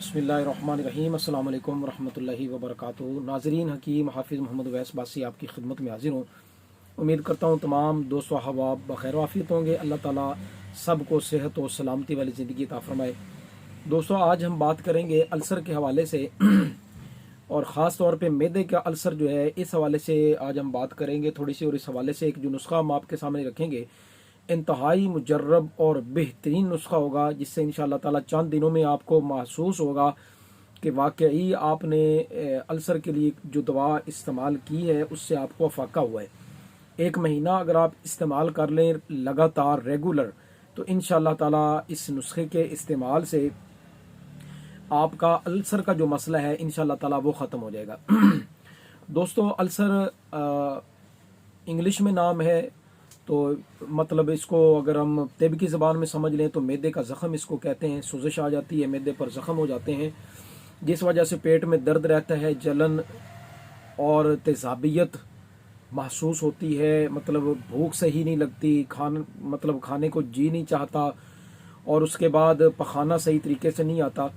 बिस्मिल्लाहिर्रहमानिर्रहीम अस्सलाम वालेकुम रहमतुल्लाहि व बरकातुहू। नाज़रीन, हकीम हाफिज़ मोहम्मद उवैस बासी आपकी खिदमत में हाजिर हूँ। उम्मीद करता हूँ तमाम दोस्त व अहबाब बखैर आफियत होंगे। अल्लाह ताला सबको सेहत और सलामती वाली ज़िंदगी अता फ़रमाए। दोस्तों, आज हम बात करेंगे अल्सर के हवाले से और ख़ास तौर पे मैदे का अल्सर जो है, इस हवाले से आज हम बात करेंगे थोड़ी सी। और इस हवाले से एक जो नुस्खा हम आपके सामने रखेंगे, इंतहाई मुजर्रब और बेहतरीन नुस्खा होगा, जिससे इंशाअल्लाह ताला चंद दिनों में आपको महसूस होगा कि वाकई आपने अल्सर के लिए जो दवा इस्तेमाल की है उससे आपको फ़ाका हुआ है। एक महीना अगर आप इस्तेमाल कर लें लगातार रेगुलर, तो इंशाअल्लाह ताला इस नुस्खे के इस्तेमाल से आपका अल्सर का जो मसला है इंशाअल्लाह ताला वो ख़त्म हो जाएगा। दोस्तों, अल्सर इंग्लिश में नाम है, तो मतलब इसको अगर हम तिब की ज़बान में समझ लें तो मैदे का ज़ख़म इसको कहते हैं। सोजिश आ जाती है, मैदे पर ज़ख़म हो जाते हैं, जिस वजह से पेट में दर्द रहता है, जलन और तेज़ाबियत महसूस होती है। मतलब भूख सही नहीं लगती, खाने को जी नहीं चाहता, और उसके बाद पखाना सही तरीके से नहीं आता।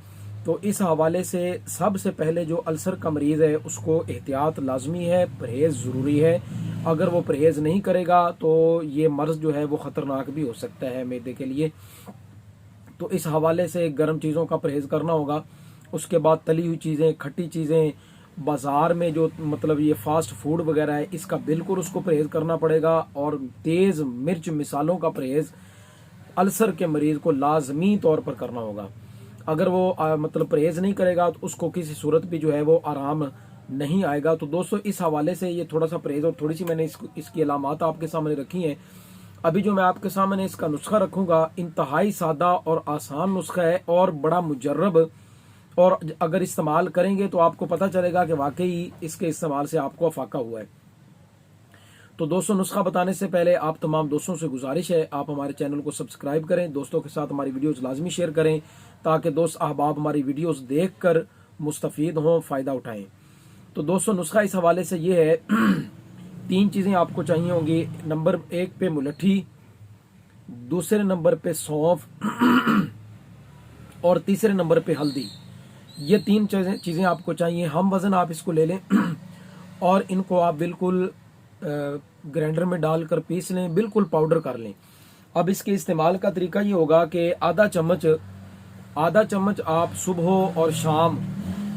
तो इस हवाले से सबसे पहले जो अल्सर का मरीज़ है उसको एहतियात लाजमी है, परहेज़ ज़रूरी है। अगर वो परहेज़ नहीं करेगा तो ये मर्ज़ जो है वो ख़तरनाक भी हो सकता है मैदे के लिए। तो इस हवाले से गर्म चीज़ों का परहेज़ करना होगा। उसके बाद तली हुई चीज़ें, खट्टी चीज़ें, बाज़ार में जो मतलब ये फास्ट फूड वगैरह है, इसका बिल्कुल उसको परहेज़ करना पड़ेगा। और तेज़ मिर्च मिसालों का परहेज़ अल्सर के मरीज़ को लाजमी तौर पर करना होगा। अगर वो मतलब परहेज़ नहीं करेगा तो उसको किसी सूरत भी जो है वो आराम नहीं आएगा। तो दोस्तों, इस हवाले से ये थोड़ा सा परहेज़ और थोड़ी सी मैंने इसकी अलामात आपके सामने रखी हैं। अभी जो मैं आपके सामने इसका नुस्खा रखूँगा, इंतहाई सादा और आसान नुस्खा है और बड़ा मुजर्रब, और अगर इस्तेमाल करेंगे तो आपको पता चलेगा कि वाकई इसके इस्तेमाल से आपको अफाका हुआ है। तो दोस्तों, नुस्खा बताने से पहले आप तमाम दोस्तों से गुजारिश है, आप हमारे चैनल को सब्सक्राइब करें, दोस्तों के साथ हमारी वीडियोस लाजमी शेयर करें, ताकि दोस्त अहबाब हमारी वीडियोस देखकर मुस्तफ़ीद हों, फ़ायदा उठाएं। तो दोस्तों, नुस्खा इस हवाले से ये है, 3 चीज़ें आपको चाहिए होंगी। नंबर 1 पे मुलट्ठी, दूसरे नंबर पे सौंफ और तीसरे नंबर पे हल्दी। ये 3 चीज़ें आपको चाहिए। हम वज़न आप इसको ले लें और इनको आप बिल्कुल ग्राइंडर में डालकर पीस लें, बिल्कुल पाउडर कर लें। अब इसके इस्तेमाल का तरीका ये होगा कि आधा चम्मच आप सुबह और शाम,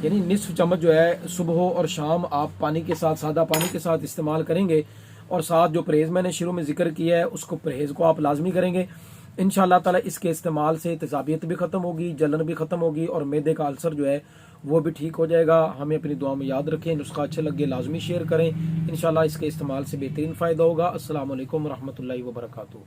यानी निस्फ चम्मच जो है सुबह और शाम आप पानी के साथ, सादा पानी के साथ इस्तेमाल करेंगे। और साथ जो परहेज़ मैंने शुरू में जिक्र किया है उसको, परहेज़ को आप लाजमी करेंगे। इंशाअल्लाह ताला इसके इस्तेमाल से तेज़ाबियत भी ख़त्म होगी, जलन भी ख़त्म होगी और मैदे का अल्सर जो है वो भी ठीक हो जाएगा। हमें अपनी दुआ में याद रखें। नुस्खा अच्छा लगे लाजमी शेयर करें। इंशाअल्लाह इसके इस्तेमाल से बेहतरीन फ़ायदा होगा। अस्सलाम वालेकुम रहमतुल्लाहि व बरकातुहू।